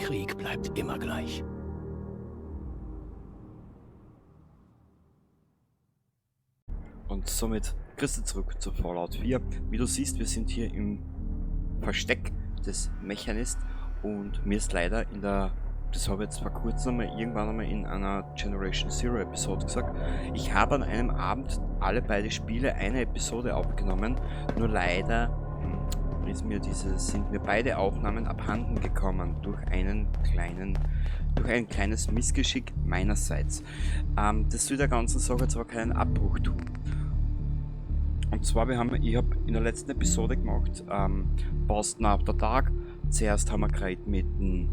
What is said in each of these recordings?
Krieg bleibt immer gleich. Und somit kriegst du zurück zu Fallout 4. Wie du siehst, wir sind hier im Versteck des Mechanist und mir ist leider das habe ich jetzt vor kurzem irgendwann einmal in einer Generation Zero Episode gesagt, ich habe an einem Abend alle beide Spiele eine Episode aufgenommen, nur leider sind mir beide Aufnahmen abhanden gekommen durch ein kleines Missgeschick meinerseits. Das will der ganzen Sache jetzt aber keinen Abbruch tun. Und zwar, ich habe in der letzten Episode gemacht, Boston After Dark. Zuerst haben wir geredet mit dem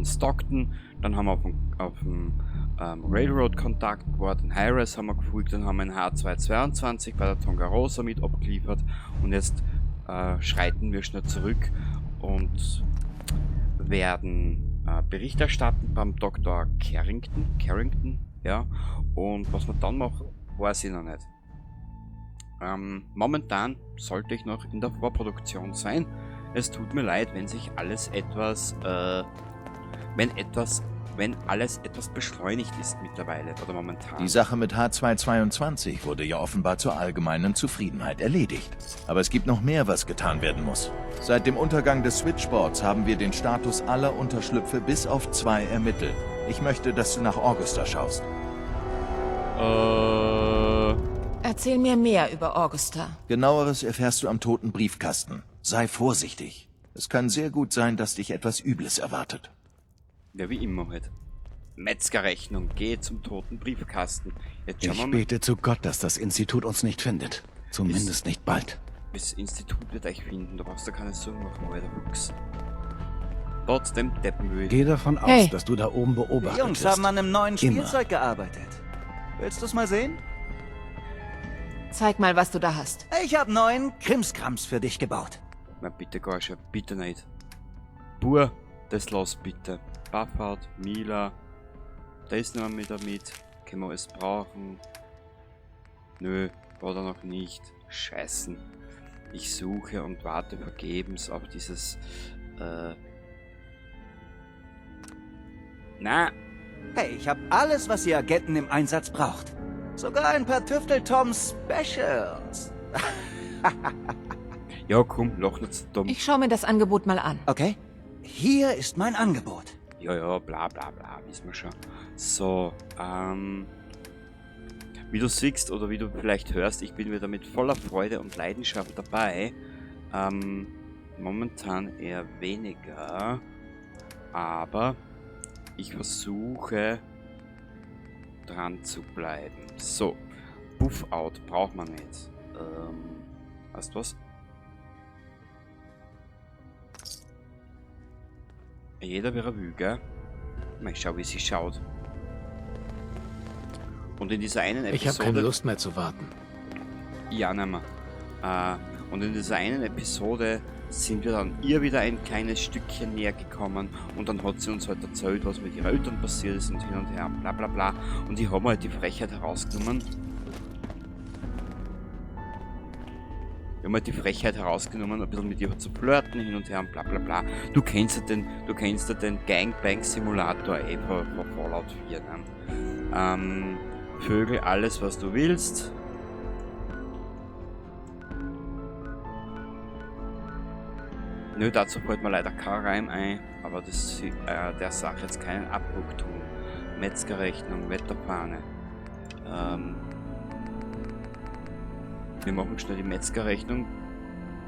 Stockton, dann haben wir auf dem Railroad Kontakt gehabt, den Hi-Res haben wir gefolgt, dann haben wir einen H222 bei der Tongarosa mit abgeliefert und jetzt schreiten wir schnell zurück und werden Bericht erstatten beim Dr. Carrington, ja, und was wir dann machen, weiß ich noch nicht. Momentan sollte ich noch in der Vorproduktion sein. Es tut mir leid, wenn sich alles wenn alles etwas beschleunigt ist mittlerweile oder momentan. Die Sache mit H222 wurde ja offenbar zur allgemeinen Zufriedenheit erledigt. Aber es gibt noch mehr, was getan werden muss. Seit dem Untergang des Switchboards haben wir den Status aller Unterschlüpfe bis auf 2 ermittelt. Ich möchte, dass du nach Augusta schaust. Erzähl mir mehr über Augusta. Genaueres erfährst du am toten Briefkasten. Sei vorsichtig. Es kann sehr gut sein, dass dich etwas Übles erwartet. Ja, wie immer halt. Metzgerrechnung, geh zum toten Briefkasten. Jetzt schauen wir Ich mal. bete zu Gott, dass das Institut uns nicht findet. Zumindest nicht bald. Das Institut wird euch finden, da brauchst du keine Sorgen machen, alter Wuchs. Trotzdem deppen will ich. Geh davon aus, Hey. dass du da oben beobachtet Die Jungs wirst. haben an einem neuen Immer. Spielzeug gearbeitet. Willst du's mal sehen? Zeig mal, was du da hast. Ich habe neuen Krimskrams für dich gebaut. Na bitte, Gorsche, bitte nicht. Pur, das lass bitte. Buffard, Mila, da ist noch mit damit. Können wir es brauchen? Nö, war da noch nicht. Scheißen. Ich suche und warte vergebens auf dieses, Na, Hey, ich habe alles, was ihr Agenten im Einsatz braucht. Sogar ein paar Tüftel-Tom Specials. ja komm, lach nicht so dumm. Ich schaue mir das Angebot mal an. Okay? Hier ist mein Angebot. Ja, bla bla bla, wissen wir schon. So, wie du siehst oder wie du vielleicht hörst, ich bin wieder mit voller Freude und Leidenschaft dabei. Momentan eher weniger, aber ich versuche dran zu bleiben. So, Buff-Out braucht man nicht. Weißt du was? Jeder wie er will, gell? Mal schau, wie sie schaut. Und in dieser einen Episode... Ich habe keine Lust mehr zu warten. Ja, nein mehr. Und in dieser einen Episode sind wir dann ihr wieder ein kleines Stückchen näher gekommen und dann hat sie uns halt erzählt, was mit ihren Eltern passiert ist und hin und her, bla bla bla. Und ich habe halt die Frechheit herausgenommen. Wir haben halt die Frechheit herausgenommen, ein bisschen mit ihr zu flirten, hin und her und bla bla bla. Du kennst ja den Gangbang Simulator von Fallout 4, ne? Vögel, alles was du willst. Nö, dazu fällt mir leider kein Reim ein, aber das der Sache jetzt keinen Abbruch tun. Metzgerrechnung, Wetterfahne. Wir machen schnell die Metzgerrechnung.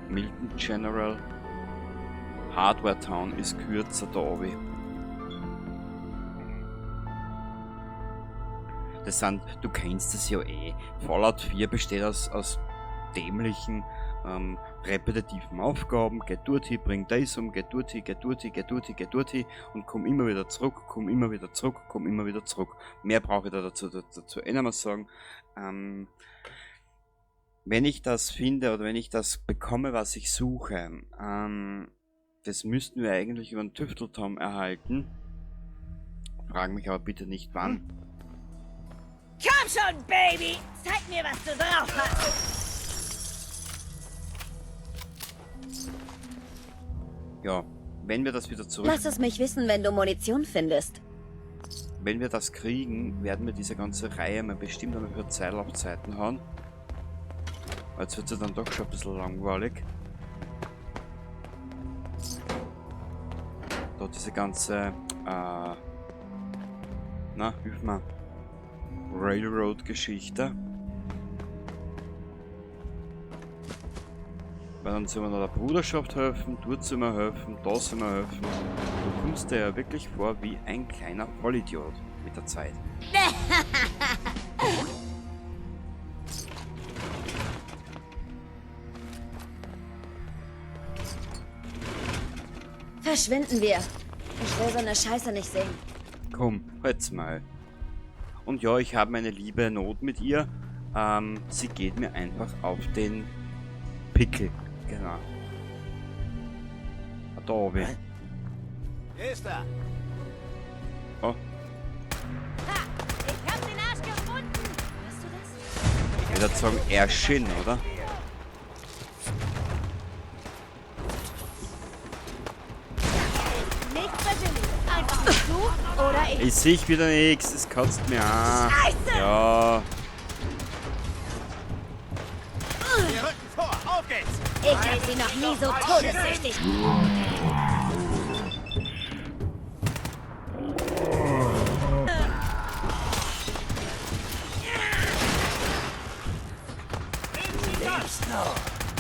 Milton General. Hardware Town ist kürzer da oben. Das sind, du kennst es ja eh. Fallout 4 besteht aus dämlichen, repetitiven Aufgaben. Geh dort hin, bring das um, geh dort hin, geh dort hin, geh dort hin, geh dort hin und komm immer wieder zurück, komm immer wieder zurück, komm immer wieder zurück. Mehr brauche ich da dazu eh nicht mehr sagen. Wenn ich das finde oder wenn ich das bekomme, was ich suche, das müssten wir eigentlich über einen Tüfteltom erhalten. Frag mich aber bitte nicht wann. Komm schon, Baby! Zeig mir, was du drauf hast! Ja, wenn wir das wieder zurück... Lass es mich wissen, wenn du Munition findest. Wenn wir das kriegen, werden wir diese ganze Reihe mal bestimmt einmal für Zeitlaufzeiten haben. Jetzt wird es dann doch schon ein bisschen langweilig. Da diese ganze, na, hilf mir, Railroad-Geschichte. Weil dann sollen wir noch der Bruderschaft helfen, dort sollen wir helfen, da sollen wir helfen. Du kommst dir ja wirklich vor wie ein kleiner Vollidiot mit der Zeit. Verschwinden wir. Ich will so eine Scheiße nicht sehen. Komm, halt's mal. Und ja, ich habe meine liebe Not mit ihr. Sie geht mir einfach auf den Pickel. Genau. Da oben. Ist er. Oh, Ha! Ich hab den Arsch gefunden! Hörst du das? ich würde sagen, erschien, oder? Nicht persönlich. Einfach du oder ich. Ich sehe wieder nichts, das kotzt mir an. Scheiße! Ja, Wir rücken vor. Auf geht's. Ich hätte sie noch nie so todessüchtig.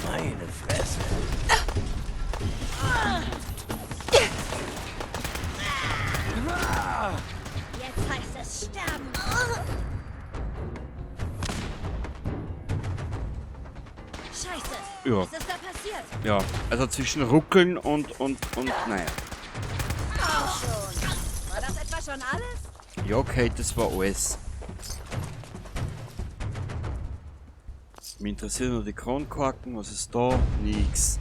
Meine Fresse. Jetzt heißt es sterben. Scheiße. Ja. Was ist da passiert? ja. Also zwischen Ruckeln und naja. Auch schon. War das etwa schon alles? Ja, okay, das war alles. Mich interessieren nur die Kronkorken, was ist da? Nix.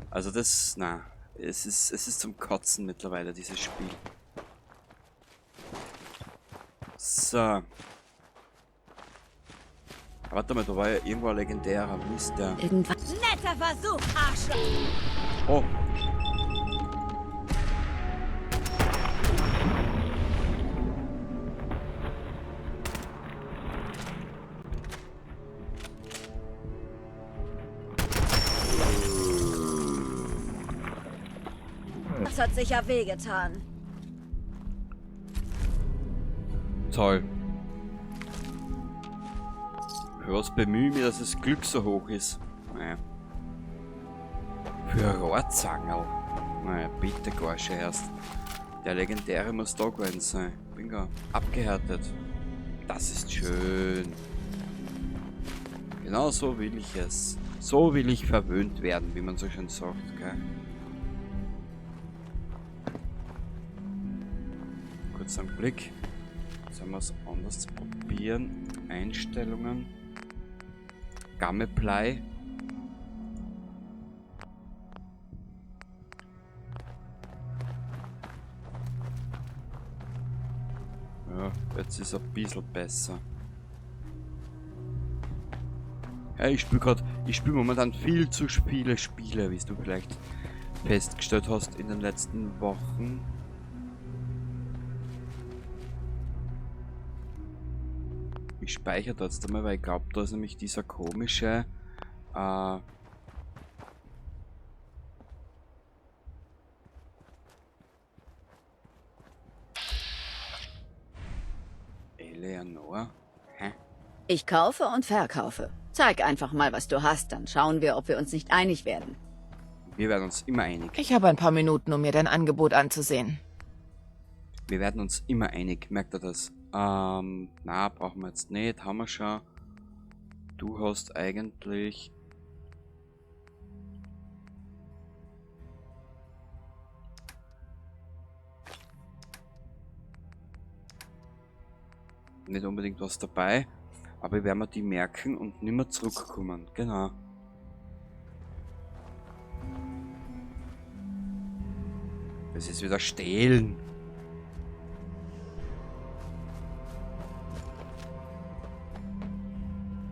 Also das, na, es ist zum Kotzen mittlerweile, dieses Spiel. So. Warte mal, da war ja irgendwo ein legendärer Mist, der... Irgendwas. Netter Versuch, Arschloch. Oh! Das hat sicher wehgetan. Toll. Für was bemühe ich mich, dass das Glück so hoch ist? Naja. Für ein Rohrzangerl. Naja, bitte gar schon erst. Der legendäre muss da gewesen sein. Bin gar abgehärtet. Das ist schön. Genau so will ich es. So will ich verwöhnt werden, wie man so schön sagt, gell? Kurz einen Blick. Sollen wir es anders probieren? Einstellungen. Gameplay. Ja, jetzt ist es ein bisschen besser. Ja, ich spiele momentan viel zu viele Spiele, wie du vielleicht festgestellt hast in den letzten Wochen. Ich speichere das einmal, weil ich glaube, da ist nämlich dieser komische Eleanor? Hä? Ich kaufe und verkaufe. Zeig einfach mal, was du hast, dann schauen wir, ob wir uns nicht einig werden. Wir werden uns immer einig. Ich habe ein paar Minuten, um mir dein Angebot anzusehen. Wir werden uns immer einig, merkt ihr das? Na, brauchen wir jetzt nicht, haben wir schon. Du hast eigentlich... nicht unbedingt was dabei, aber werden wir die merken und nicht mehr zurückkommen. Genau. Das ist wieder stehlen.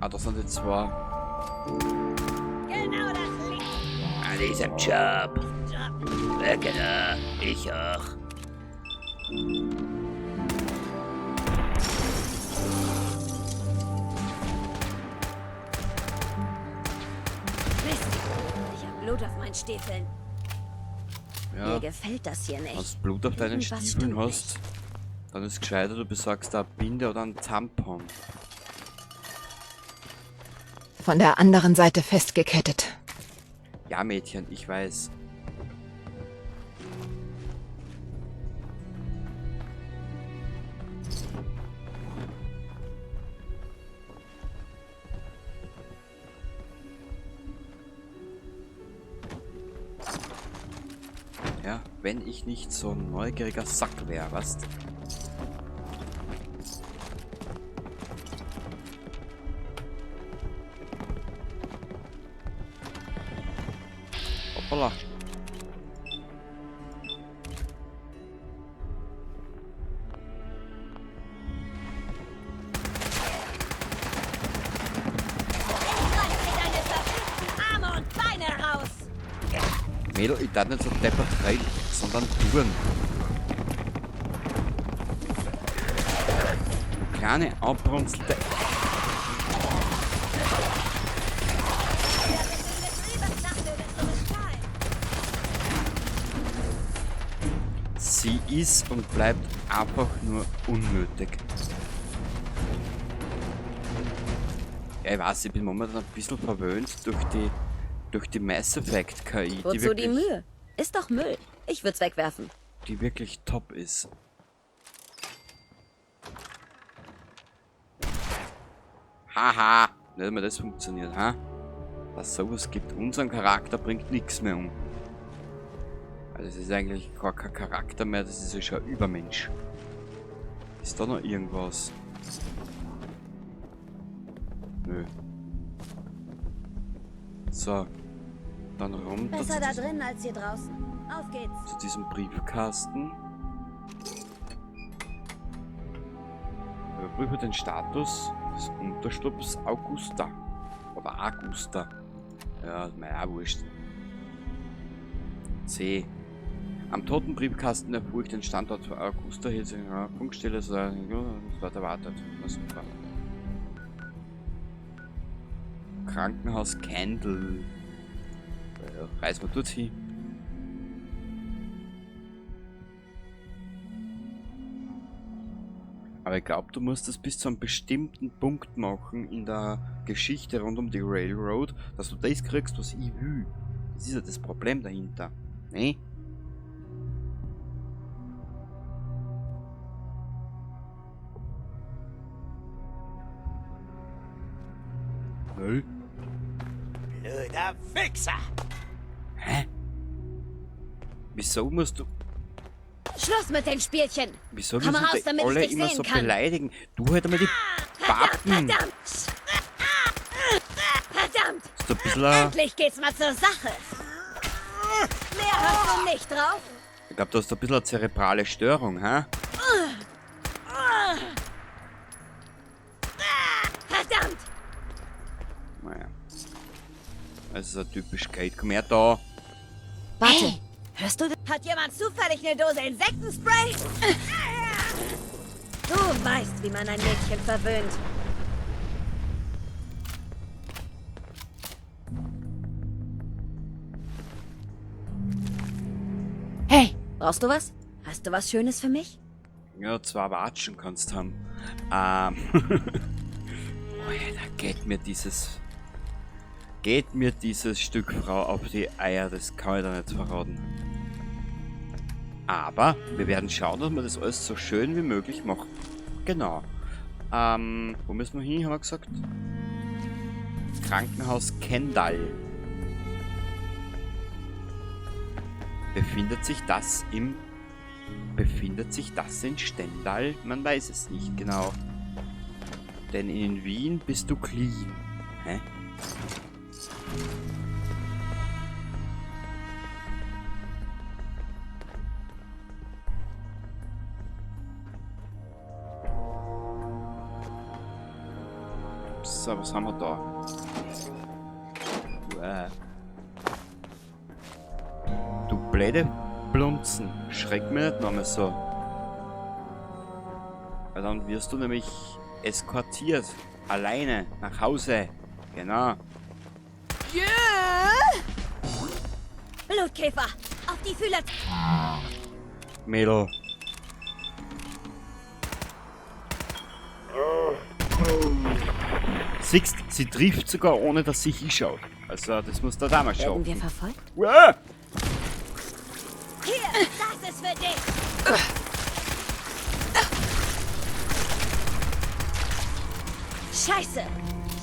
Ah, das sind die zwei. Genau das liegt. An diesem Job. Weg da. Ich auch. Mist. Ich hab Blut auf meinen Stiefeln. Ja, Mir gefällt das hier wenn nicht. du Blut auf deinen Irgendwas Stiefeln stimmt hast, dann ist es gescheiter, du besorgst da eine Binde oder einen Tampon. Von der anderen Seite festgekettet. Ja, Mädchen, ich weiß. Ja, wenn ich nicht so ein neugieriger Sack wäre, was? Hoppala. Reiß dir deine verfickten Arme und Beine raus! Mädel, ich darf nicht so deppert rein, sondern tun. Du kleine, abbrunzelte... Sie ist und bleibt einfach nur unnötig. Ja, ich weiß, ich bin momentan ein bisschen verwöhnt durch die Mass Effect KI, Wozu die Mühe? Ist doch Müll. Ich würd's wegwerfen. die wirklich top ist. Haha, nicht mehr das funktioniert, ha? Was sowas gibt. Unseren Charakter bringt nichts mehr um. Also es ist eigentlich gar kein Charakter mehr, das ist ja schon ein Übermensch. Ist da noch irgendwas? Nö. So. Dann runter Besser da drin als hier draußen. Auf geht's. zu diesem Briefkasten. Überprüfe den Status des Unterschlupfs Augusta. Oder Augusta. Ja, naja, wurscht. C. Am toten Briefkasten erfuhr ich den Standort für Augusta. Hier ist eine Funkstelle, so wird erwartet. Na super. Krankenhaus Candle. Ja, reiß mal dort hin. Aber ich glaube, du musst das bis zu einem bestimmten Punkt machen in der Geschichte rund um die Railroad, dass du das kriegst, was ich will. Das ist ja das Problem dahinter. Ne? Nö. Blöder Fixer! Hä? Wieso musst du... Schluss mit den Spielchen! Wieso Komm müssen raus, die damit ich alle dich immer sehen so kann. beleidigen? Du halt einmal die Pappen. Verdammt! Verdammt! Ist ein bisschen... ein- Endlich geht's mal zur Sache! Mehr hast du nicht drauf? Ich glaube, du hast ein bisschen eine zerebrale Störung, hä? Verdammt! Naja. Das ist ein typisch Kate. Komm her da. Warte, hörst du das? Hat jemand zufällig eine Dose Insektenspray? Du weißt, wie man ein Mädchen verwöhnt. Hey, Brauchst du was? Hast du was Schönes für mich? Ja, 2 Watschen kannst haben. Oh ja, da geht mir dieses Stück Frau auf die Eier, das kann ich da nicht verraten. Aber wir werden schauen, dass wir das alles so schön wie möglich machen. Genau. Wo müssen wir hin, haben wir gesagt? Krankenhaus Kendall. Befindet sich das in Stendal? Man weiß es nicht genau. Denn in Wien bist du clean. Hä? So, was haben wir da? Du blöde Blunzen. Schreck mich nicht nochmal so. Weil dann wirst du nämlich eskortiert. Alleine nach Hause. Genau. Blutkäfer! Auf die Fühler! Mädel. Siehst, sie trifft sogar ohne, dass sie hinschaut. Also das muss der Dame schauen. Werden wir verfolgt? Uah! Hier! Das ist für dich! Scheiße!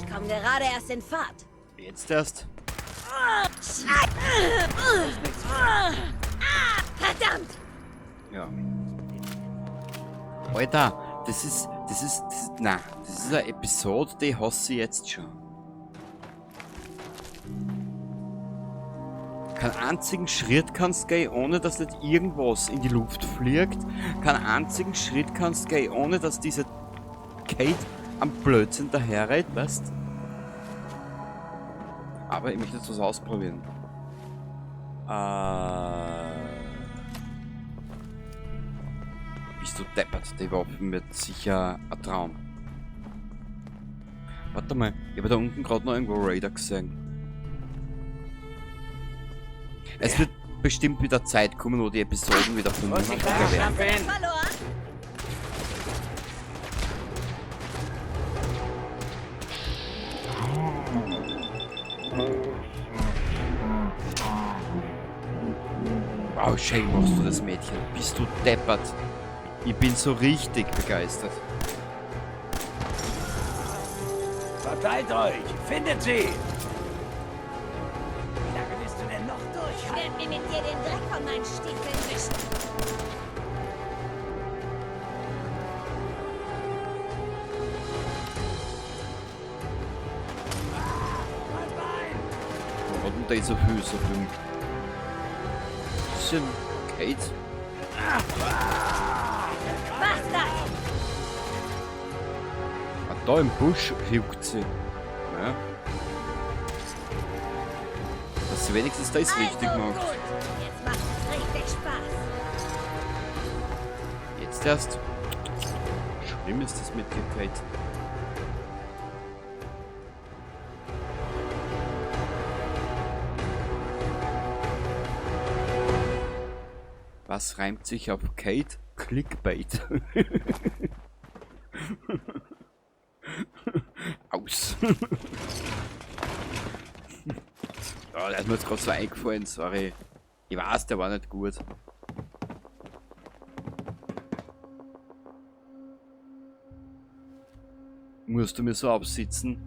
Ich komme gerade erst in Fahrt. Jetzt erst. Verdammt! Ja. Alter, das ist eine Episode, die hasse ich jetzt schon. Keinen einzigen Schritt kannst du gehen, ohne dass nicht irgendwas in die Luft fliegt. Keinen einzigen Schritt kannst du gehen, ohne dass diese Kate am Blödsinn daherrennt, weißt du? Aber ich möchte jetzt was ausprobieren. Bist du deppert? Die Waffen wird sicher ein Traum. Warte mal, ich habe da unten gerade noch irgendwo Raider gesehen. Es wird bestimmt wieder Zeit kommen, wo die Episoden wieder vernünftiger werden. Verloren! Wow, schön machst du das, Mädchen. Bist du deppert? Ich bin so richtig begeistert. Verteilt euch! Findet sie! Wie lange willst du denn noch Ich durchhalten? werde mir mit dir den Dreck von meinen Stiefeln wischen. Wo hat denn der so viel? Bisschen Kate. Bastard! Ah, da im Busch juckt sie. Ja. Dass sie wenigstens das richtig Also macht. gut. Jetzt macht es richtig Spaß. Jetzt erst. Schlimm ist das mit dir, Kate. Was reimt sich auf Kate? Clickbait. Aus. Oh, der ist mir jetzt gerade so eingefallen, sorry. Ich weiß, der war nicht gut. Musst du mir so absitzen?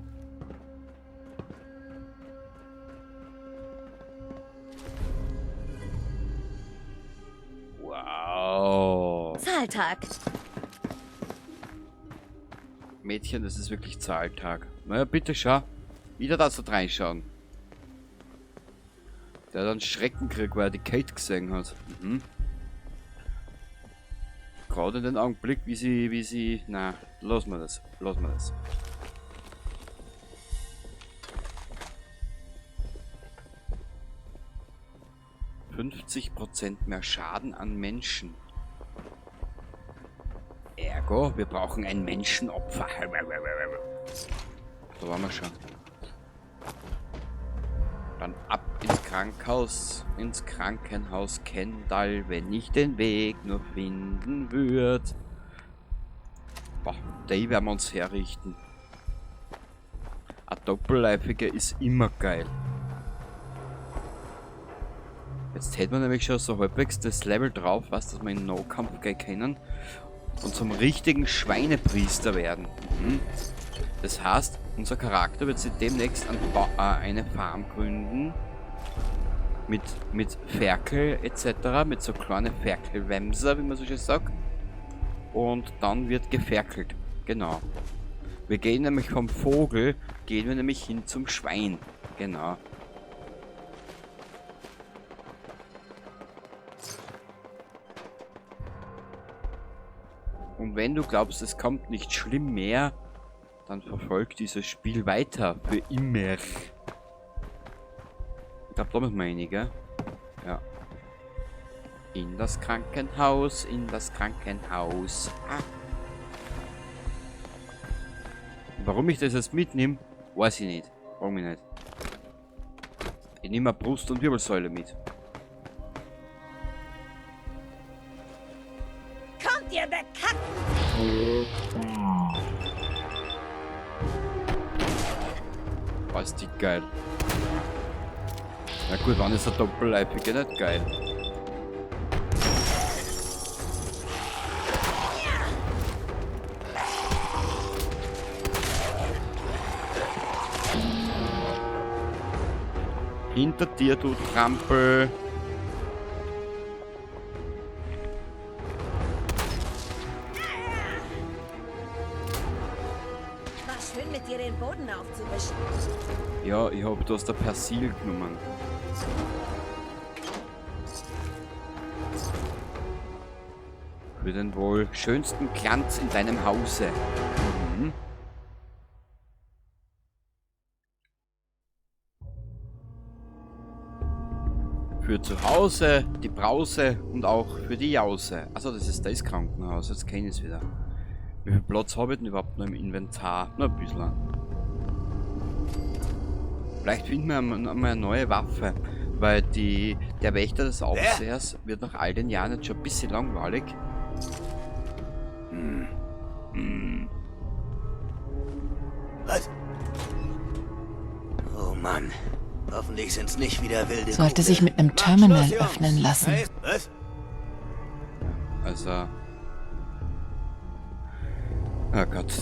Wow. Zahltag. Mädchen, das ist wirklich Zahltag. Na ja, bitte schau. Wieder da so reinschauen. Der hat einen Schreckenkrieg, weil er die Kate gesehen hat. Mhm. Gerade in den Augenblick, wie sie... Na, lass mal das. 50% mehr Schaden an Menschen. Ergo, wir brauchen ein Menschenopfer. Da waren wir schon. Dann ab ins Krankenhaus Kendall, wenn ich den Weg nur finden würde. Boah, die werden wir uns herrichten. Ein Doppelleifiger ist immer geil. Jetzt hätten wir nämlich schon so halbwegs das Level drauf, was dass wir in No-Kampf gehen können und zum richtigen Schweinepriester werden. Mhm. Das heißt, unser Charakter wird sich demnächst eine Farm gründen mit Ferkel etc., mit so kleinen Ferkelwämser, wie man so schön sagt. Und dann wird geferkelt. Genau. Wir gehen nämlich vom Vogel, gehen wir nämlich hin zum Schwein. Genau. Und wenn du glaubst, es kommt nicht schlimm mehr, dann verfolgt dieses Spiel weiter für immer. Ich glaube, da müssen wir rein, gell? Ja. In das Krankenhaus, in das Krankenhaus. Ah. Warum ich das jetzt mitnehme, weiß ich nicht. Warum ich nicht. Ich nehme Brust- und Wirbelsäule mit. Kommt ihr bekannt? Oh, ist die geil. Na gut, wann ist der Doppelleibige nicht geil? Hinter dir, du Trampel. War schön mit dir den Boden aufzuwischen. Ja, ich hab das der Persil genommen. Für den wohl schönsten Glanz in deinem Hause. Mhm. Für zu Hause, die Brause und auch für die Jause. Also das ist das Krankenhaus, jetzt kenne ich es wieder. Wie viel Platz habe ich denn überhaupt noch im Inventar? Nur ein bisschen. Vielleicht finden wir einmal eine neue Waffe, weil der Wächter des Aufsehers wird nach all den Jahren jetzt schon ein bisschen langweilig. Was? Oh Mann. Hoffentlich sind's nicht wieder wilde Sollte Kugeln. sich mit einem Macht Terminal Schluss, Jungs. öffnen lassen. Hey, was? Also. Oh Gott.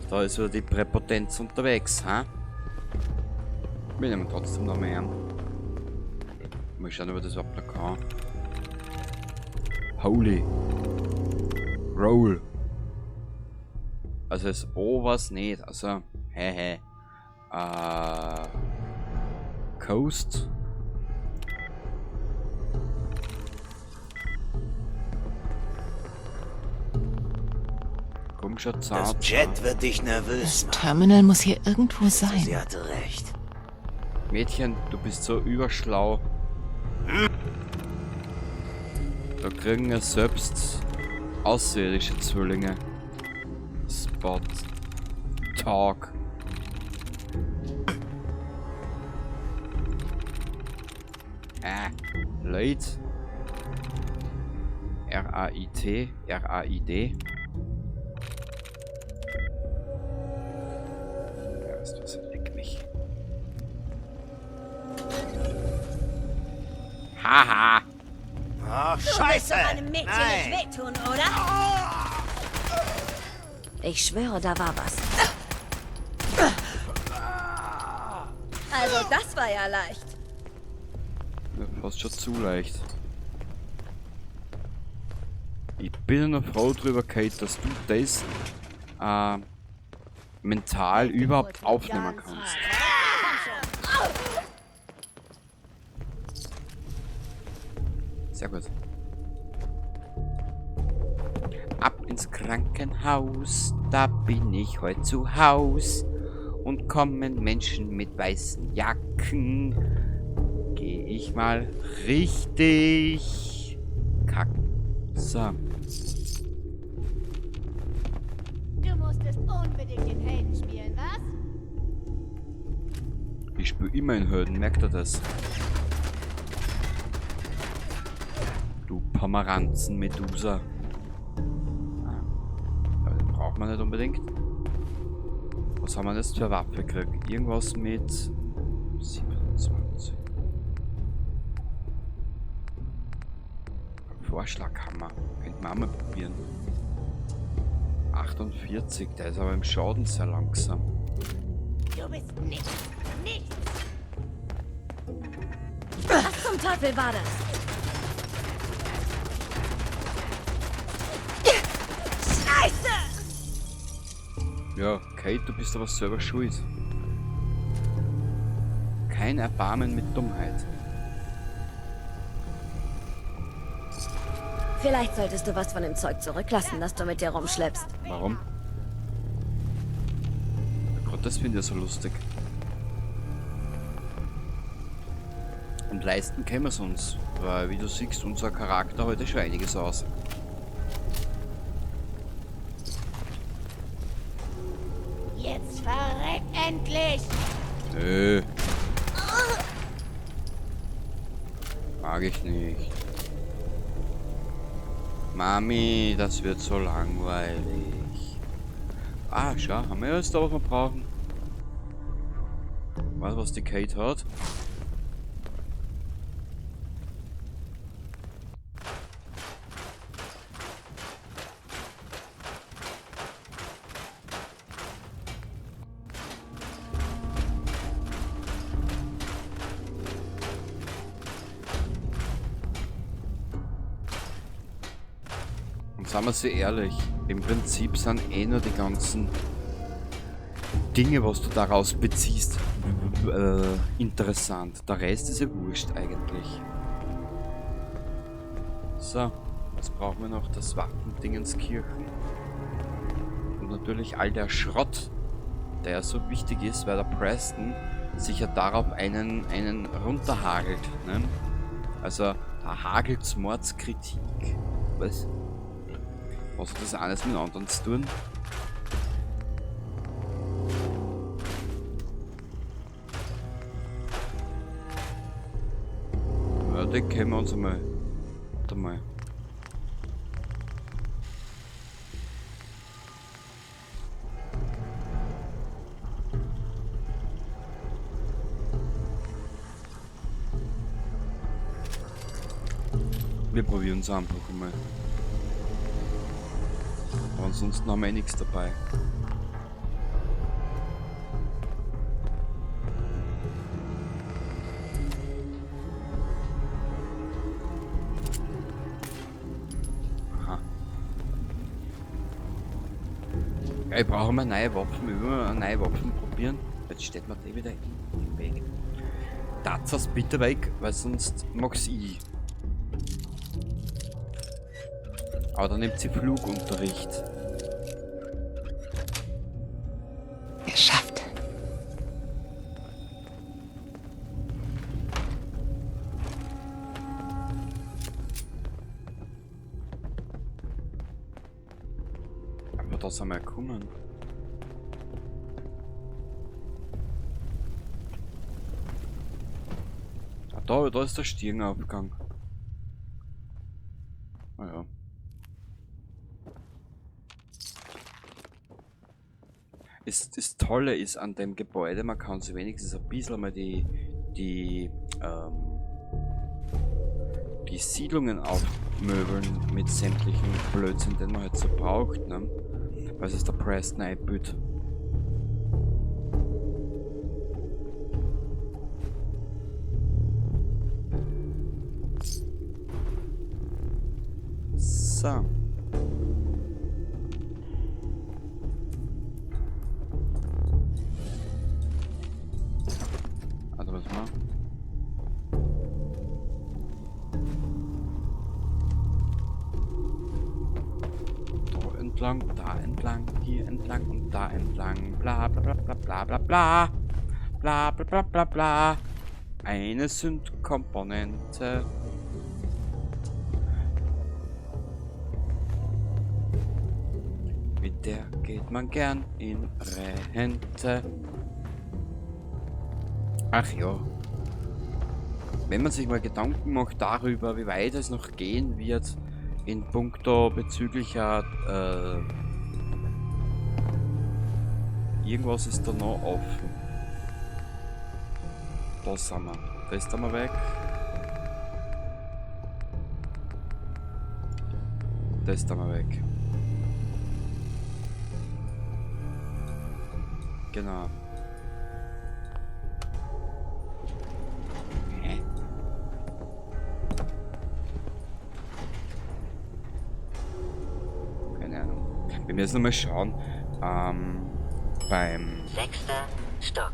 Da ist wieder die Präpotenz unterwegs, ha? Wir nehmen trotzdem noch mehr. Mal schauen, ob ich das überhaupt noch kann. Holy. Roll. Also das O was nicht. Also, hehe. Coast. Komm schon, Das zart. Jet wird dich nervös Das machen. Terminal muss hier irgendwo sein. Sie hatte recht. Mädchen, du bist so überschlau. Da kriegen wir selbst außerirdische Zwillinge. Spot. Talk. Leid. R-A-I-T. R-A-I-D. Ja, ist das leck mich. Haha. Ach, Du willst scheiße! doch einem Mädchen Nein. nicht wehtun, oder? Ich schwöre, da war was. Also, das war ja leicht. Ja, fast schon zu leicht. Ich bin noch froh drüber, Kate, dass du das mental überhaupt aufnehmen kannst. Sehr gut. Ab ins Krankenhaus, da bin ich heute zu Haus. Und kommen Menschen mit weißen Jacken. Geh ich mal richtig kacken. So. Du musstest unbedingt den Helden spielen, was? Ich spüre immer einen Helden, merkt ihr das? Du Pomeranzen-Medusa. Aber den braucht man nicht unbedingt. Was haben wir jetzt für Waffe gekriegt? Irgendwas mit 27. Vorschlaghammer. Könnten wir auch mal probieren. 48, der ist aber im Schaden sehr langsam. Du bist nichts. Nichts. Was zum Teufel war das? Scheiße! Ja, Kate, du bist aber selber schuld. Kein Erbarmen mit Dummheit. Vielleicht solltest du was von dem Zeug zurücklassen, das du mit dir rumschleppst. Warum? Gott, das finde ich so lustig. Und leisten können wir es uns, weil wie du siehst, unser Charakter heute schon einiges aus. Jetzt verreck endlich! Nö. Mag ich nicht. Mami, das wird so langweilig. Ah, schau, haben wir jetzt da, was wir brauchen? Weißt du, was die Kate hat? Und sagen wir sie ehrlich, im Prinzip sind eh nur die ganzen Dinge, was du daraus beziehst, interessant. Der Rest ist ja wurscht eigentlich. So, jetzt brauchen wir noch das Wappendingenskirchen. Und natürlich all der Schrott, der so wichtig ist, weil der Preston sich ja darauf einen runterhagelt. Ne? Also, da hagelt's Mordskritik. Was? Was hat das eines mit dem anderen zu tun? Ja, den können wir uns einmal. Warte mal. Wir probieren es einfach einmal. Aber ansonsten haben wir eh nichts dabei. Aha. Ja, ich brauche mal neue Waffen. Ich will mal neue Waffen probieren. Jetzt steht mir der wieder im Weg. Das bitte weg, weil sonst mag's ich. Aber dann nimmt sie Flugunterricht. Geschafft. Aber da sind wir gekommen. Ah, da ist der Stirnaufgang. Ah ja. Das Tolle ist an dem Gebäude, man kann sich wenigstens ein bisschen mal die Siedlungen aufmöbeln mit sämtlichen Blödsinn, den man halt so braucht, ne? Was ist der Preston einbüht. So. Da entlang, hier entlang und da entlang, bla bla bla bla bla bla bla bla bla bla bla bla. Eine Sündkomponente. Mit der geht man gern in Rente. Ach ja. Wenn man sich mal Gedanken macht darüber, wie weit es noch gehen wird, in puncto bezüglicher irgendwas ist da noch offen. Da sind wir. Da ist einmal weg. Da ist einmal weg. Genau. Wir müssen mal schauen, beim 6. Stock.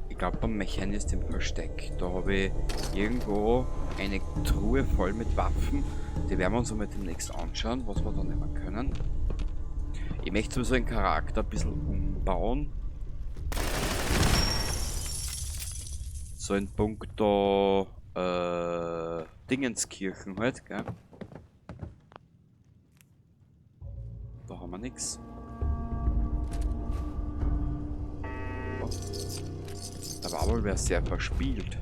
Ich glaube beim Mechanist im Versteck, da habe ich irgendwo eine Truhe voll mit Waffen, die werden wir uns einmal demnächst anschauen, was wir da nehmen können. Ich möchte sowieso den Charakter ein bisschen umbauen. So in puncto Dingenskirchen halt, gell? Da haben wir nix. Da war wohl wer sehr verspielt.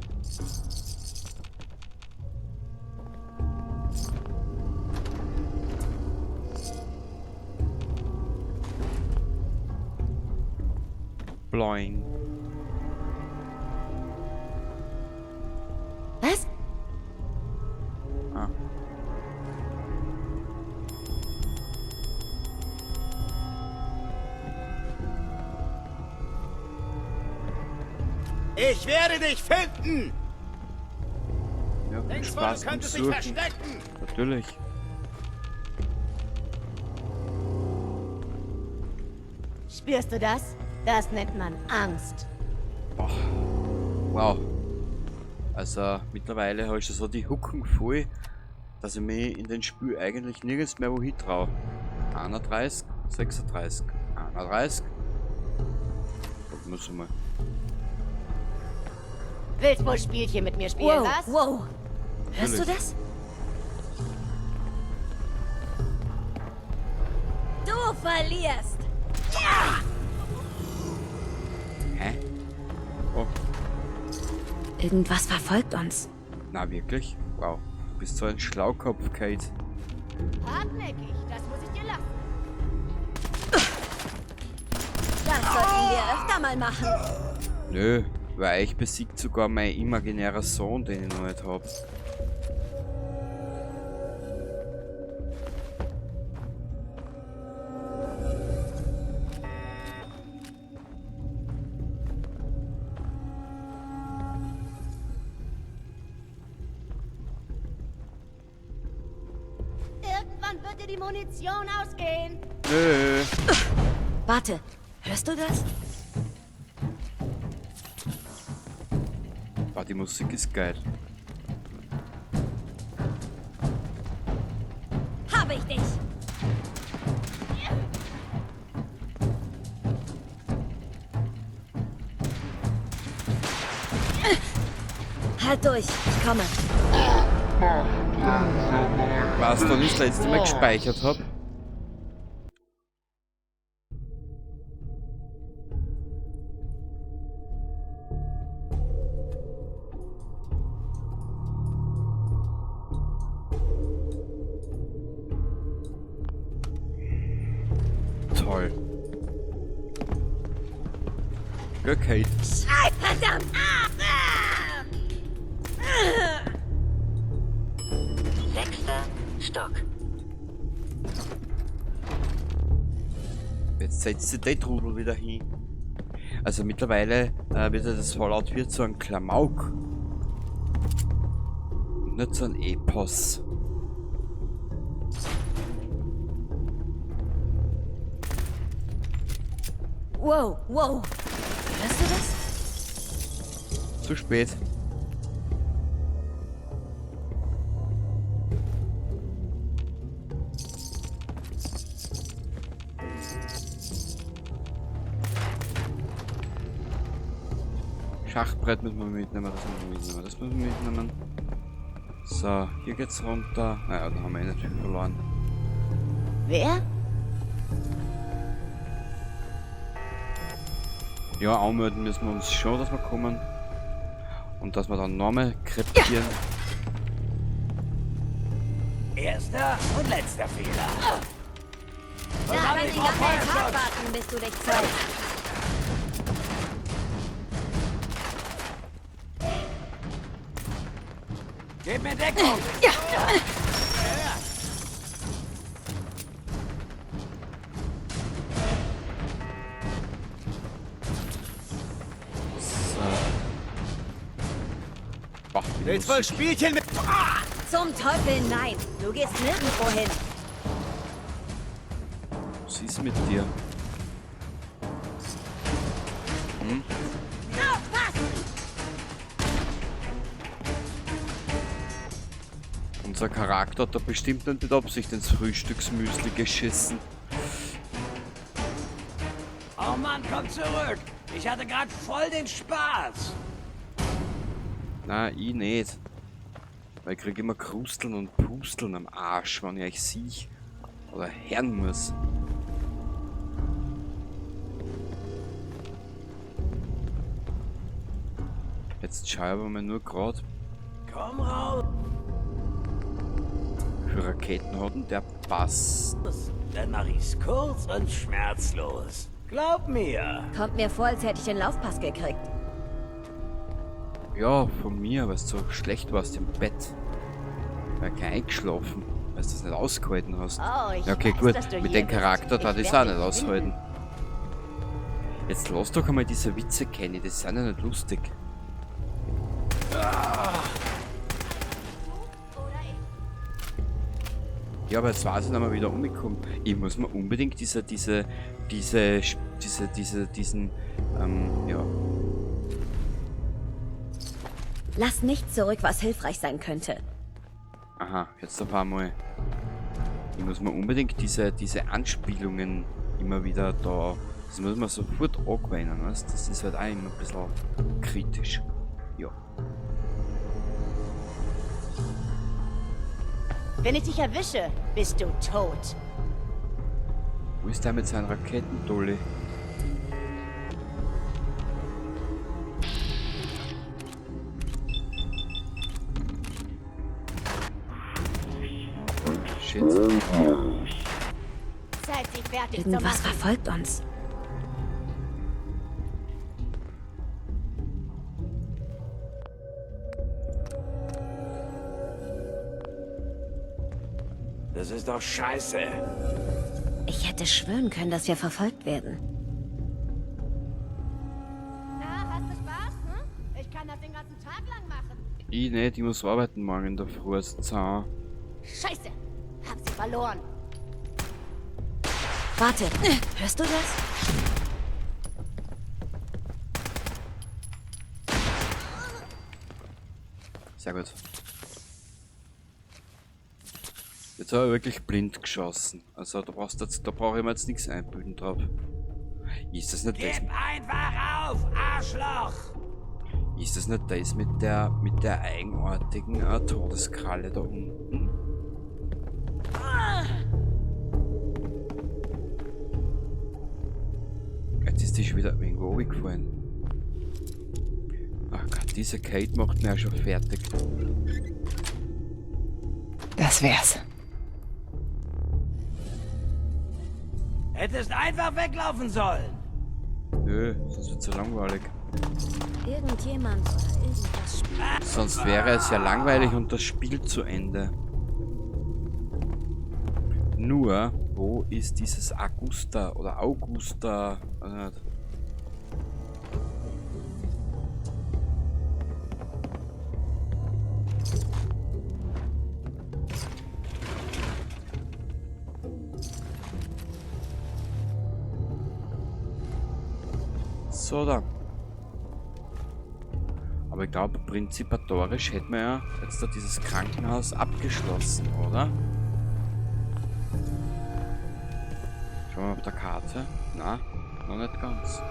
Bloing. Was? Ah. Ich werde dich finden! Ja, viel Denkst du, Spaß du beim könntest dich Suchen. verstecken? Natürlich. Spürst du das? Das nennt man Angst. Boah. Wow. Also mittlerweile habe ich schon so die Hucken voll, dass ich mich in den Spiel eigentlich nirgends mehr wohin traue. 31, 36, 31. Das muss ich mal. Willst wohl Spielchen mit mir spielen, was? wow. Hörst du Natürlich. das? Du verlierst. Hä? Oh, Irgendwas verfolgt uns. na wirklich? Wow. Du bist so ein Schlaukopf, Kate. Hartnäckig, das muss ich dir lassen. Das sollten wir öfter mal machen. Nö, weil ich besiegt sogar mein imaginärer Sohn, den ich noch nicht hab. Irgendwann wird dir die Munition ausgehen. Nö. Warte, hörst du das? Ah, die Musik ist geil. Habe ich dich. Halt durch, ich komme. Was noch nicht das letzte Mal gespeichert hab. Toll. Ja, Kate. Verdammt! Stock. Jetzt setzt sie den Trudel wieder hin. Also mittlerweile wird ja das Fallout 4 zu einem Klamauk. Und nicht zu einem Epos. Wow, wow. Hörst du das? Zu spät. Schachbrett müssen wir mitnehmen, das müssen wir mitnehmen, das müssen wir mitnehmen. So, hier geht's runter. Naja, da haben wir eh nicht viel verloren. Wer? Ja, anmelden müssen wir uns schon, dass wir kommen. Und dass wir dann nochmal krepieren. Erster und letzter Fehler. Da kann ich gar keinen Tag warten, bis du dich zeigst. Gib mir Deckung! So. Boah, wie Willst wohl Musik. Spielchen mit... Zum Teufel, nein. Du gehst nirgendwo hin. Was ist mit dir? Hm? Aufpassen! Unser Charakter hat da bestimmt nicht mit Absicht ins Frühstücksmüsli geschissen. Oh Mann, komm zurück! Ich hatte gerade voll den Spaß! Na, ich nicht. Weil ich kriege immer Krusteln und Pusteln am Arsch, wenn ich euch sehe oder hören muss. Jetzt schaue ich aber mal nur gerade. Komm raus! Für Raketen hat und der passt. Dann mach ich's kurz und schmerzlos. Glaub mir. Kommt mir vor, als hätte ich den Laufpass gekriegt. Ja, von mir, weil du so schlecht warst im Bett. Weil kein eingeschlafen, weil du das nicht ausgehalten hast. Oh, ich Ja, okay, weiß, gut. dass du Mit hier dem Charakter bist. darf ich Ich es auch werd nicht dich aushalten. Jetzt lass doch einmal diese Witze kennen, die sind ja nicht lustig. Ja, aber jetzt weiß ich nicht mehr, wieder umgekommen. Ich muss mir unbedingt diesen, ja. Lass nichts zurück, was hilfreich sein könnte. Aha, jetzt auf einmal. Ich muss mir unbedingt diese Anspielungen immer wieder da. Das muss man sofort angewöhnen, weißt? Das ist halt auch immer ein bisschen kritisch. Ja. Wenn ich dich erwische, bist du tot. Wo ist der mit seinen Raketendolly? Shit. Zeit, sich fertig zu Irgendwas machen. verfolgt uns. Das ist doch scheiße. Ich hätte schwören können, dass wir verfolgt werden. Na, hast du Spaß, hm? Ich kann das den ganzen Tag lang machen. Ich nicht, ich muss arbeiten morgen in der Früh. Also Zahn. Scheiße, hab sie verloren. Warte, hörst du das? Sehr gut. Jetzt habe ich wirklich blind geschossen. Also da brauche ich mir jetzt nichts einbilden drauf. Ist das nicht das? Einfach auf, Arschloch! Ist das nicht das mit der eigenartigen Todeskralle da unten? Jetzt ist die schon wieder irgendwo runtergefallen. Ach Gott, diese Kate macht mir ja schon fertig. Das wär's. Hättest einfach weglaufen sollen. Nö, sonst wird es ja langweilig. Irgendjemand oder irgendwas spielt. Sonst wäre es ja langweilig und das Spiel zu Ende. Nur, wo ist dieses Augusta oder Augusta? So dann. Aber ich glaube, prinzipatorisch hätten wir ja jetzt da dieses Krankenhaus abgeschlossen, oder? Schauen wir mal auf der Karte. Na, noch nicht ganz.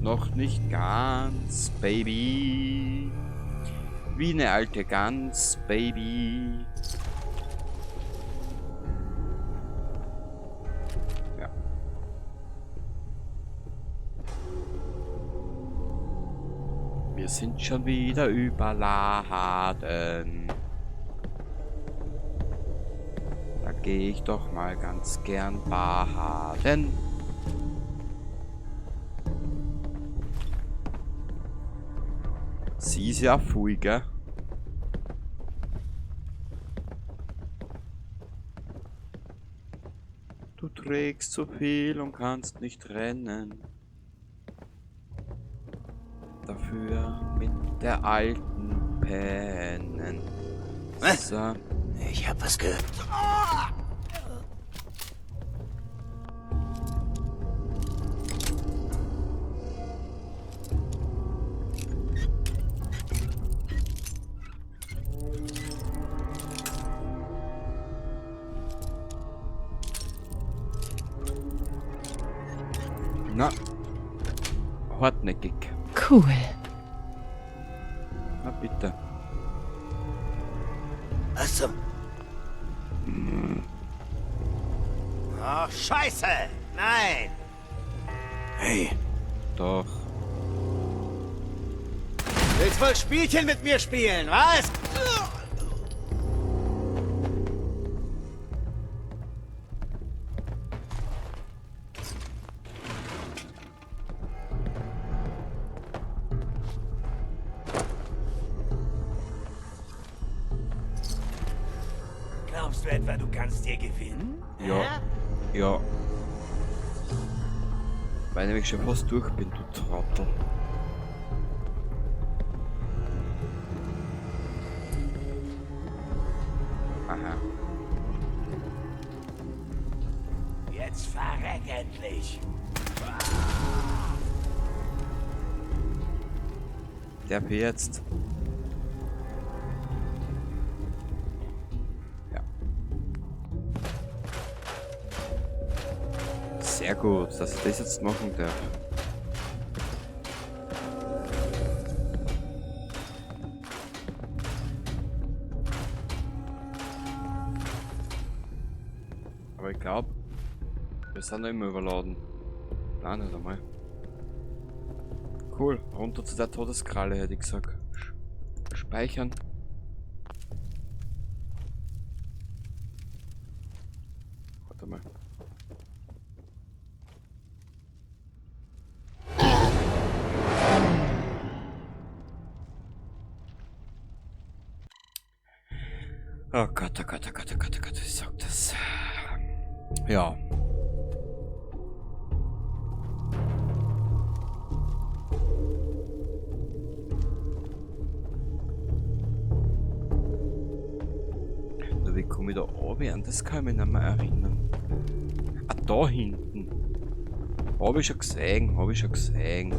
Noch nicht ganz, Baby. Wie eine alte Gans, Baby. Ja. Wir sind schon wieder überladen. Da gehe ich doch mal ganz gern baden. Sie ist ja voll, gell? Du trägst zu viel und kannst nicht rennen. Dafür mit der alten pennen. So. Ich hab was gehört. Na. Hartnäckig. Cool. Na bitte. Was zum... Ach, scheiße! Nein! Hey, Doch. Willst wohl Spielchen mit mir spielen, was? Glaubst du etwa, du kannst hier gewinnen? Ja. Ja. Weil nämlich schon fast durch bin, du Trottel. Aha. Jetzt verreck endlich! Der für jetzt. Ja. Sehr gut, dass ich das jetzt machen darf. Aber ich glaube, wir sind noch immer überladen. Nein, nicht einmal. Cool, runter zu der Todeskralle hätte ich gesagt. Speichern. Warte mal. Oh Gott, oh Gott, oh Gott, oh Gott, oh Gott, ich sag das. Ja. Nur wie komme ich da runter? An das kann ich mich nicht mehr erinnern. Ah, da hinten. Habe ich schon gesehen, habe ich schon gesehen.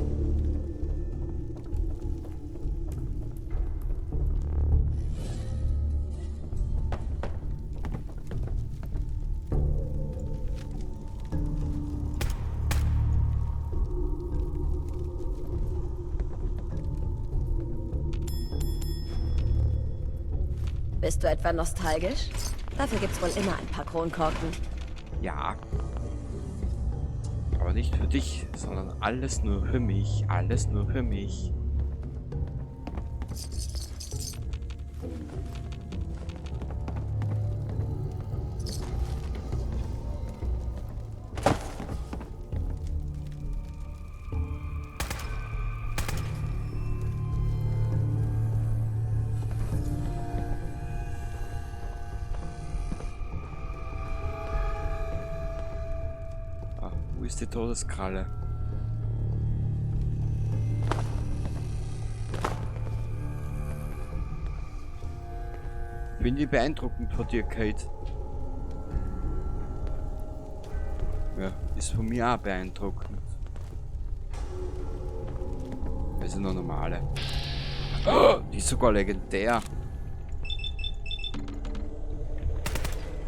Bist du etwa nostalgisch? Dafür gibt's wohl immer ein paar Kronkorken. Ja. Aber nicht für dich, sondern alles nur für mich. Alles nur für mich. Wo ist die Todeskralle? Finde ich beeindruckend von dir, Kate. Ja, ist von mir auch beeindruckend. Das ist noch normale. Oh, die ist sogar legendär.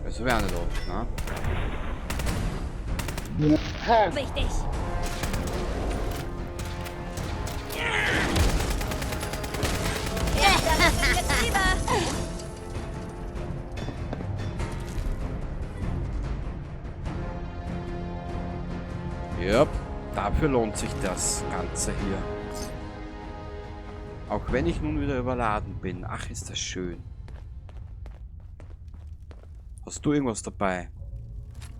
Also wäre nicht oft, ne? Wichtig. Ja, dafür lohnt sich das Ganze hier. Auch wenn ich nun wieder überladen bin. Ach, ist das schön. Hast du irgendwas dabei?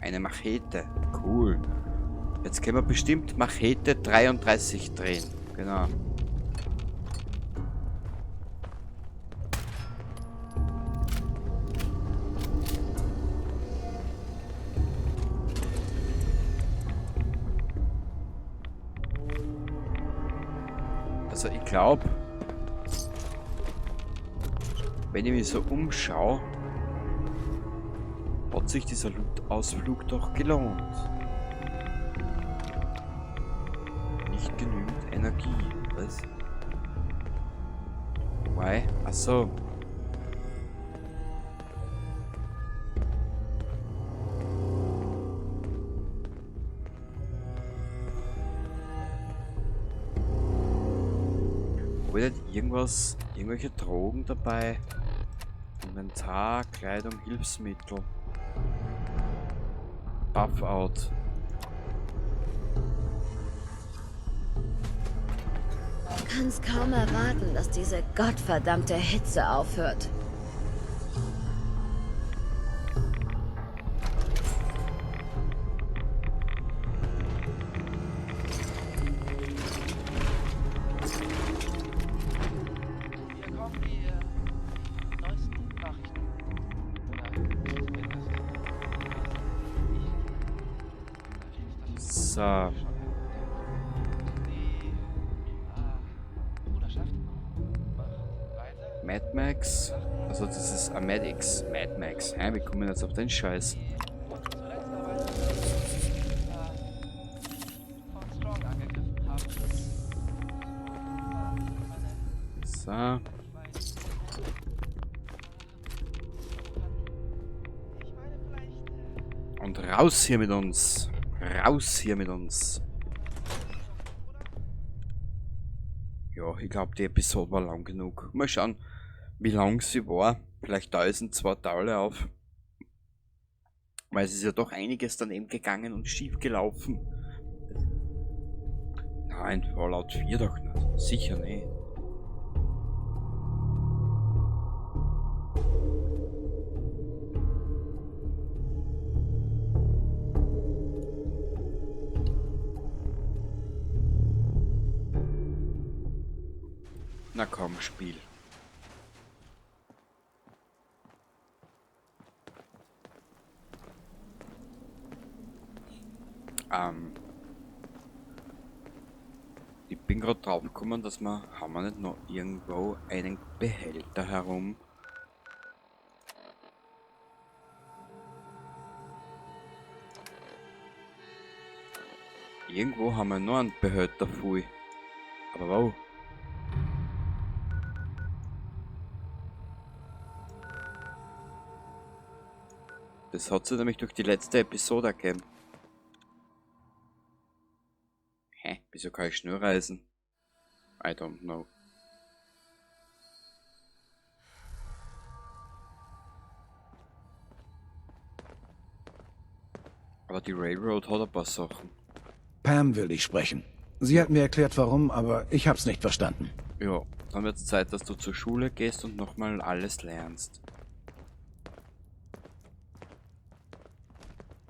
Eine Machete. Cool. Jetzt können wir bestimmt Machete 33 drehen. Genau. Also ich glaube, wenn ich mich so umschaue, hat sich dieser Ausflug doch gelohnt. Nicht genügend Energie, was? Why? Achso. Habe ich nicht irgendwelche Drogen dabei? Inventar, Kleidung, Hilfsmittel. Buff out. Kann's kaum erwarten, dass diese gottverdammte Hitze aufhört. Hier kommen die neuesten Nachrichten. So. Bruderschaft macht weiter. Mad Max. Also das ist Amedix. Mad Max. Hä, wie kommen wir jetzt auf den Scheiß? Und zuletzt aber von Strong angegriffen haben. So. Und raus hier mit uns. Raus hier mit uns. Ja, ich glaube, die Episode war lang genug. Mal schauen, wie lang sie war. Vielleicht 1002 Teile auf. Weil es ist ja doch einiges daneben gegangen und schief gelaufen. Nein, Fallout 4 doch nicht. Sicher nicht. Na komm, Spiel. Ich bin gerade drauf gekommen, dass haben wir nicht noch irgendwo einen Behälter herum? Irgendwo haben wir noch einen Behälter voll. Aber wo? Das hat sie nämlich durch die letzte Episode ergeben. Hä? Wieso kann ich schnell reisen? I don't know. Aber die Railroad hat ein paar Sachen. Pam will dich sprechen. Sie hat mir erklärt, warum, aber ich hab's nicht verstanden. Ja, dann wird's Zeit, dass du zur Schule gehst und nochmal alles lernst.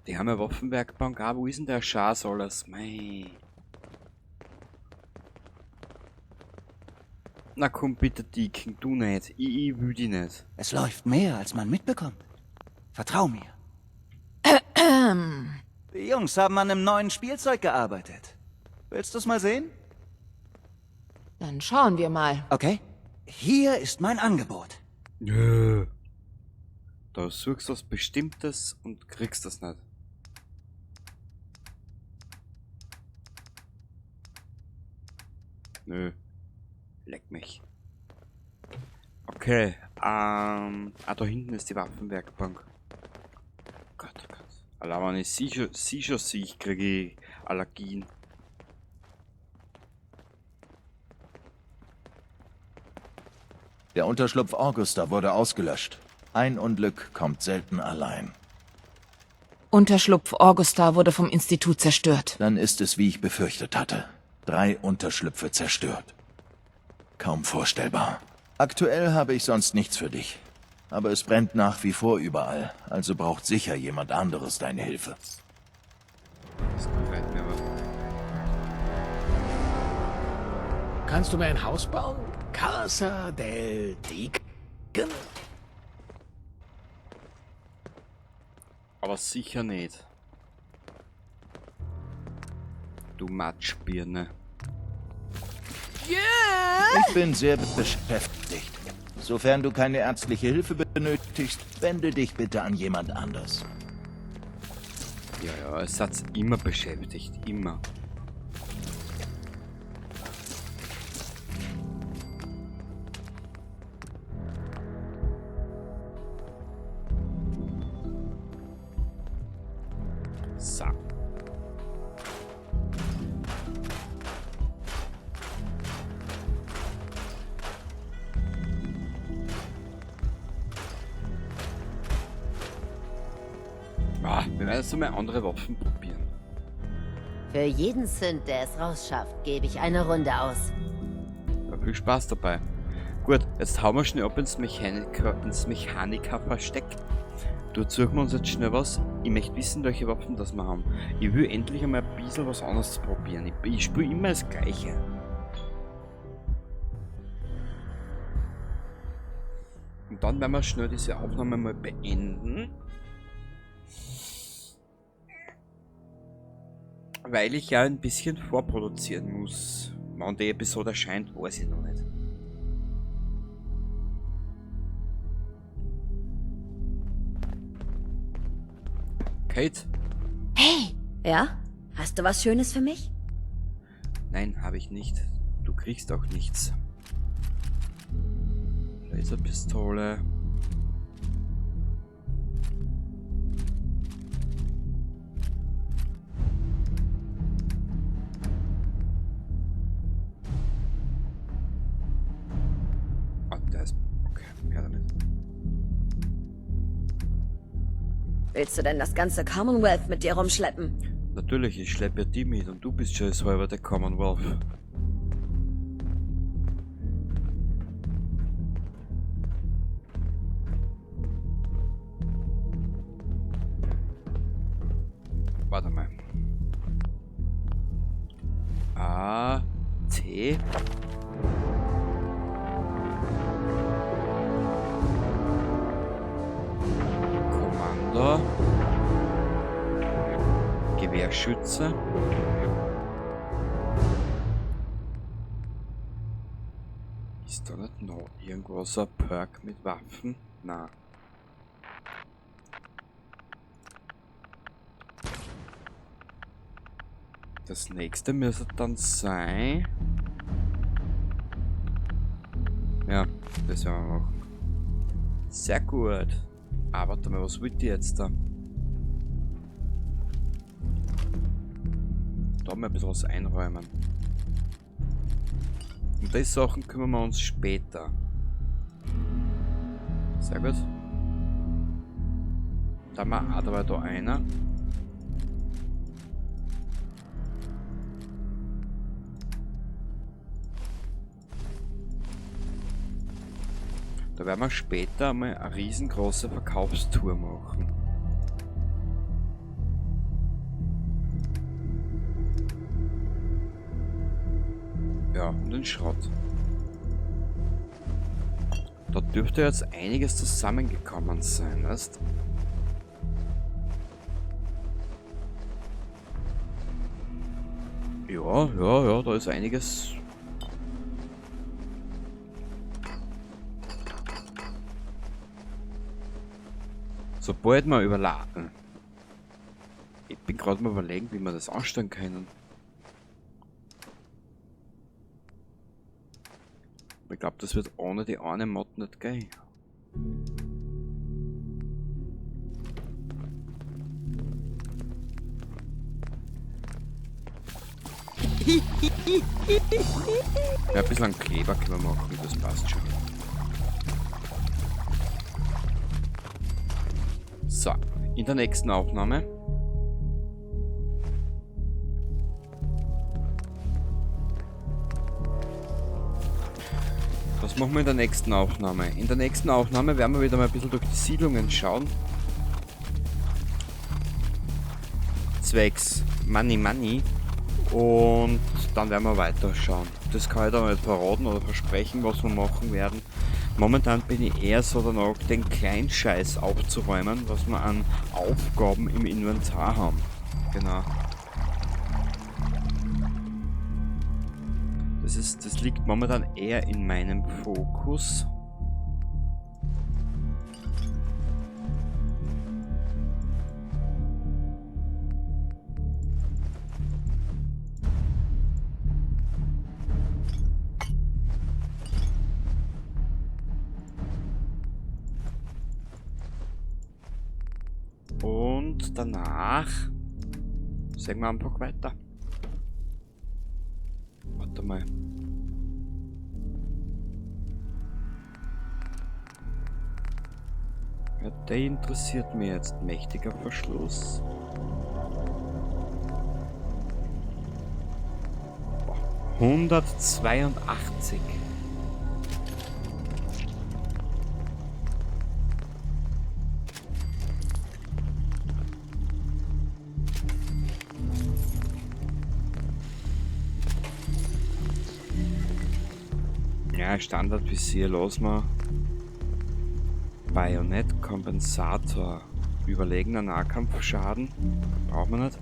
Die haben eine Waffenwerkbank, wo ist denn der Schaß alles? Mei. Na komm bitte, Deacon, du nicht. Ich will die nicht. Es läuft mehr, als man mitbekommt. Vertrau mir. Die Jungs haben an einem neuen Spielzeug gearbeitet. Willst du's mal sehen? Dann schauen wir mal. Okay. Hier ist mein Angebot. Nö. Da suchst du was Bestimmtes und kriegst das nicht. Nö. Leck mich. Okay, da hinten ist die Waffenwerkbank. Gott, oh Gott. Allein wenn ich sie schon sehe, kriege ich Allergien. Der Unterschlupf Augusta wurde ausgelöscht. Ein Unglück kommt selten allein. Unterschlupf Augusta wurde vom Institut zerstört. Dann ist es, wie ich befürchtet hatte. 3 Unterschlüpfe zerstört. Kaum vorstellbar. Aktuell habe ich sonst nichts für dich. Aber es brennt nach wie vor überall, also braucht sicher jemand anderes deine Hilfe. Das gefällt mir aber. Kannst du mir ein Haus bauen? Casa del Deacon? Aber sicher nicht. Du Matschbirne. Ich bin sehr beschäftigt. Sofern du keine ärztliche Hilfe benötigst, wende dich bitte an jemand anders. Ja, es hat's immer beschäftigt. Immer. So. wir werden jetzt mal andere Waffen probieren. Für jeden Sünd, der es rausschafft, gebe ich eine Runde aus. Ja, viel Spaß dabei. Gut, jetzt hauen wir schnell ab ins Mechaniker-Versteck. Dort suchen wir uns jetzt schnell was. Ich möchte wissen, welche Waffen das wir haben. Ich will endlich einmal ein bisschen was anderes probieren. Ich spiele immer das Gleiche. Und dann werden wir schnell diese Aufnahme mal beenden. Weil ich ja ein bisschen vorproduzieren muss. Wann die Episode erscheint, weiß ich noch nicht. Kate? Hey! Ja? Hast du was Schönes für mich? Nein, habe ich nicht. Du kriegst auch nichts. Laserpistole. Ah, der ist... Okay, her damit. Willst du denn das ganze Commonwealth mit dir rumschleppen? Natürlich, ich schleppe ja die mit und du bist schon das halbe der Commonwealth. Warte mal. A, T. Kommando. Gewehrschütze. Ist da nicht noch irgendwas ein Perk mit Waffen? Na. Das nächste müsste dann sein. Ja, das werden wir machen. Sehr gut. Aber warte mal, was wollt ihr jetzt da? Da mal ein bisschen was einräumen. Um die Sachen kümmern wir uns später. Sehr gut. Da haben wir auch dabei da einer. Da werden wir später einmal eine riesengroße Verkaufstour machen. Ja, und den Schrott. Da dürfte jetzt einiges zusammengekommen sein, weißt? Ja, da ist einiges. Sobald wir überladen. Ich bin gerade mal überlegen, wie wir das anstellen können. Ich glaube, das wird ohne die eine Mod nicht gehen. Ja, ein bisschen Kleber können wir machen, das passt schon. So, in der nächsten Aufnahme. Was machen wir in der nächsten Aufnahme? In der nächsten Aufnahme werden wir wieder mal ein bisschen durch die Siedlungen schauen. Zwecks Money. Und dann werden wir weiterschauen. Das kann ich da nicht verraten oder versprechen, was wir machen werden. Momentan bin ich eher so danach, den kleinen Scheiß aufzuräumen, was wir an Aufgaben im Inventar haben. Genau. Das liegt momentan eher in meinem Fokus. Und danach sehen wir einfach weiter. Warte mal. Ja, Der interessiert mich jetzt. Mächtiger Verschluss. 182. Ja, Standardvisier los mal. Bajonett, Kompensator. Überlegener Nahkampfschaden. Braucht man nicht.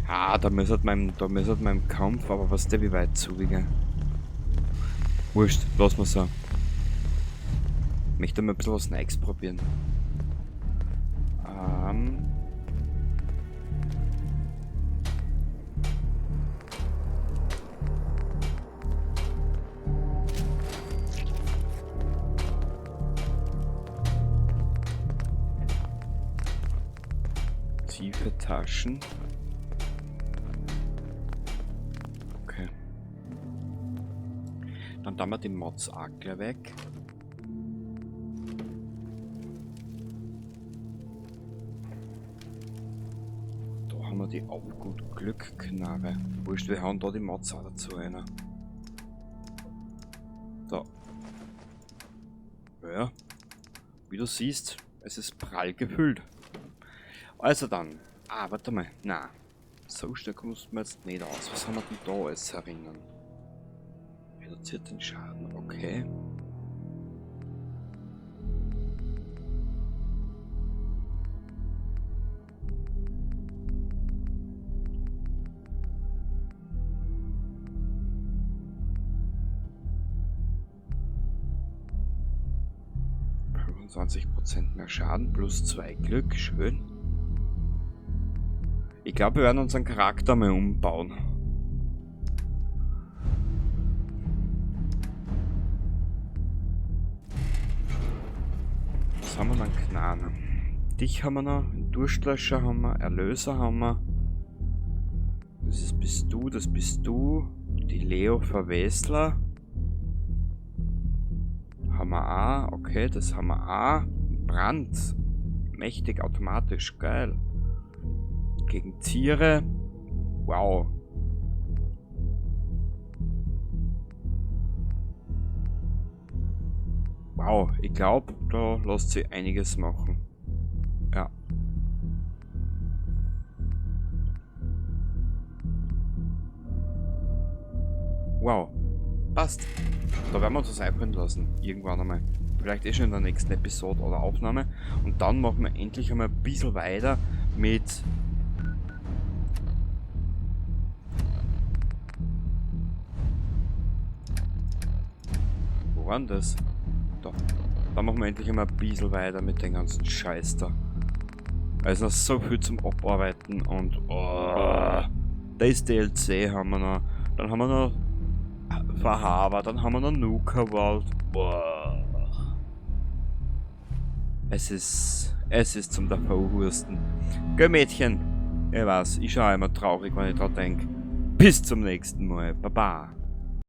Ah, da müsste meinem Kampf, aber was der wie weit zuwiegen. Wurscht, lass mal so. Ich möchte mal ein bisschen was Neues probieren. Tiefe Taschen. Okay. Dann tun wir die Mods auch gleich weg. Da haben wir die Aufgut Glückknarre. Wurscht, wir hauen da die Mods auch dazu rein. Da. Ja. Wie du siehst, es ist prall gefüllt. Also dann. Ah, warte mal. Na. So schnell kommst du mir jetzt nicht aus. Was haben wir denn da alles erinnern? Reduziert den Schaden, okay. %20 mehr Schaden plus 2 Glück, schön. Ich glaube, wir werden unseren Charakter mal umbauen. Was haben wir dann? Knarren. Dich haben wir noch, einen Durstlöscher haben wir, Erlöser haben wir. Bist du, das bist du. Die Leo Verwesler. Haben wir auch, okay, das haben wir auch. Brand. Mächtig automatisch, geil. Gegen Tiere. Wow. Wow, ich glaube, da lässt sich einiges machen. Ja. Wow. Passt. Da werden wir uns das einfallen lassen. Irgendwann einmal. Vielleicht schon in der nächsten Episode oder Aufnahme. Und dann machen wir endlich einmal ein bisschen weiter mit... Wo war denn das? Da. Dann machen wir endlich einmal ein bisschen weiter mit den ganzen Scheiß da. Also noch so viel zum Abarbeiten und... Oh, das DLC haben wir noch. Dann haben wir noch... Verhaber, dann haben wir noch Nuka World. Boah. Es ist zum Davonhursten. Geh Mädchen. Ich weiß, ich schaue immer traurig, wenn ich dran denke. Bis zum nächsten Mal. Baba.